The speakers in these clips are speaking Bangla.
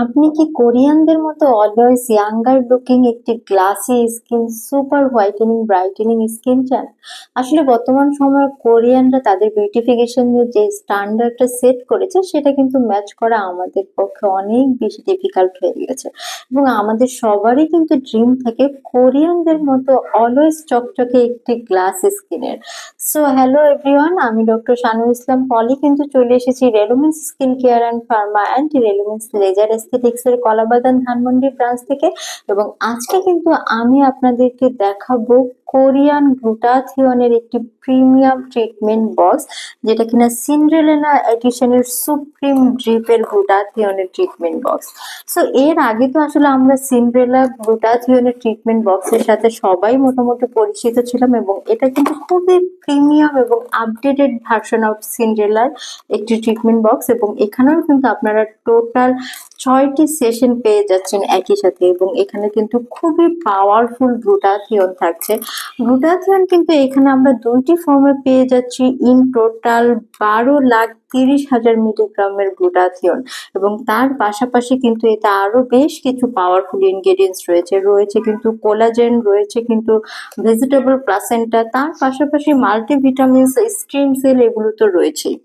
আপনি কি কোরিয়ানদের মতো অলওয়েজ ইয়াঙ্গার লুকিং একটি glassy skin, super whitening brightening skin চান? আসলে বর্তমান সময়ে কোরিয়ানরা তাদের বিউটিফিকেশন যে স্ট্যান্ডার্ডটা সেট করেছে সেটা কিন্তু ম্যাচ করা আমাদের পক্ষে অনেক বেশি ডিফিকাল্ট হয়ে গেছে। এবং আমাদের সবারই কিন্তু ড্রিম থাকে কোরিয়ানদের মতো অলওয়েজ চকচকে একটি গ্লাস স্কিনের। সো হ্যালো এভরিওয়ান, আমি ডক্টর শানু ইসলাম পলি কিন্তু চলে এসেছি Relumens skin care and pharma and Relumens laser aesthetics এর কলাবাগান ধানমন্ডি ব্রাঞ্চ থেকে। এবং আজকে কিন্তু আমি আপনাদেরকে দেখাবো কোরিয়ান গ্লুটাথিয়নের একটি প্রিমিয়াম ট্রিটমেন্ট বক্স, যেটা কিনা সিন্ড্রেলা এডিশনের সুপ্রিম ড্রিপের গ্লুটাথিয়নের ট্রিটমেন্ট বক্স। সো এর আগে তো আসলে আমরা সিন্ড্রেলা গ্লুটাথিয়নের ট্রিটমেন্ট বক্সের সাথে সবাই মোটামুটি পরিচিত ছিলাম, এবং এটা কিন্তু খুবই প্রিমিয়াম এবং আপডেটেড ভার্সন অফ সিন্ড্রেলার একটি ট্রিটমেন্ট বক্স। এবং এখানেও কিন্তু আপনারা টোটাল 6টি সেশন পেয়ে যাচ্ছেন একই সাথে, এবং এখানে কিন্তু খুবই পাওয়ারফুল গ্লুটাথিয়ন থাকছে। গ্লুটাথিয়ন কিন্তু এখানে আমরা 2টি ফর্মে পেয়ে যাচ্ছি, ইন টোটাল 12,30,000 মিলিগ্রামের গ্লুটাথিয়ন। এবং তার পাশাপাশি কিন্তু এতে আরো বেশ কিছু পাওয়ারফুল ইনগ্রেডিয়েন্টস রয়েছে কিন্তু কোলাজেন, রয়েছে কিন্তু ভেজিটেবল প্লাসেন্টা, তার পাশাপাশি মাল্টিভিটামিনস, স্ট্রিম সেল, এগুলো তো রয়েছেই।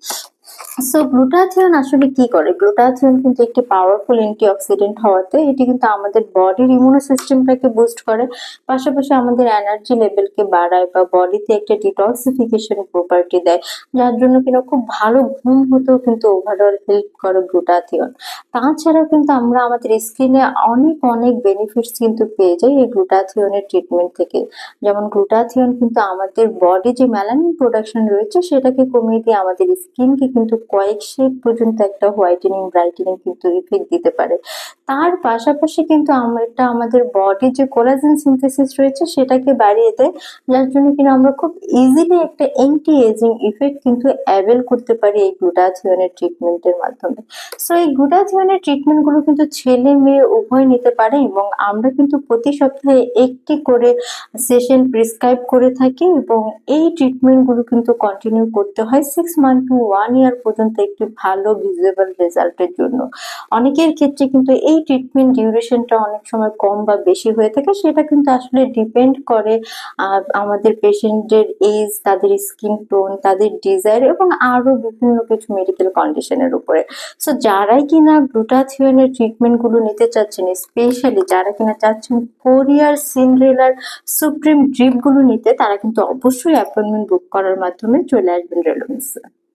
সো গ্লুটাথিয়ন আসলে কি করে? গ্লুটাথিয়ন কিন্তু একটি পাওয়ারফুল অ্যান্টিঅক্সিডেন্ট হওয়াতে এটি কিন্তু আমাদের বডির ইমিউনো সিস্টেমটাকে বুস্ট করে, পাশাপাশি আমাদের এনার্জি লেভেলকে বাড়ায় বা বডিতে একটা ডিটক্সিফিকেশন প্রপার্টি দেয়, যার জন্য কিনা খুব ভালো ঘুম হতেও কিন্তু ওভারঅল হেল্প করে গ্লুটাথিয়ন। তাছাড়াও কিন্তু আমরা আমাদের স্কিনে অনেক অনেক বেনিফিটস কিন্তু পেয়ে যাই এই গ্লুটাথিয়নের ট্রিটমেন্ট থেকে। যেমন গ্লুটাথিয়ন কিন্তু আমাদের বডি যে মেলানিন প্রোডাকশন রয়েছে সেটাকে কমিয়ে দিয়ে আমাদের স্কিনকে কিন্তু কয়েক শেড পর্যন্ত একটা হোয়াইটেনিং ব্রাইটেনিং কিন্তু ইফেক্ট দিতে পারে। তার পাশাপাশি কিন্তু এটা আমাদের বডির যে কোলাজেন সিনথেসিস রয়েছে সেটাকে বাড়িয়ে দেয়, যার জন্য কিনা আমরা খুব ইজিলি একটা অ্যান্টি এজিং ইফেক্ট কিন্তু অ্যাভেল করতে পারি এই গ্লুটাথিয়নের ট্রিটমেন্টের মাধ্যমে। সো এই গ্লুটাথিয়নের ট্রিটমেন্ট গুলো কিন্তু ছেলে মেয়ে উভয় নিতে পারে, এবং আমরা কিন্তু প্রতি সপ্তাহে একটি করে সেশন প্রেসক্রাইব করে থাকি, এবং এই ট্রিটমেন্ট গুলো কিন্তু কন্টিনিউ করতে হয় 6 মান্থ টু 1 ইয়ার পর্যন্ত একটি ভালো ভিজিবল রেজাল্টের জন্য। অনেকের ক্ষেত্রে কিন্তু এই ট্রিটমেন্ট ডিউরেশনটা অনেক সময় কম বা বেশি হয়ে থাকে, সেটা কিন্তু আসলে ডিপেন্ড করে আমাদের পেশেন্টের এজ, তাদের স্কিন টোন, তাদের ডিজায়ার এবং আরো বিভিন্ন কিছু মেডিকেল কন্ডিশনের উপরে। সো যারাই কিনা গ্লুটাথিয়নের ট্রিটমেন্ট গুলো নিতে চাচ্ছেন, স্পেশালি যারা কিনা চাচ্ছেন কোরিয়ার সিন্ড্রেলার সুপ্রিম ড্রিপ গুলো নিতে, তারা কিন্তু অবশ্যই অ্যাপয়েন্টমেন্ট বুক করার মাধ্যমে চলে আসবেন রেলুমেন্সে।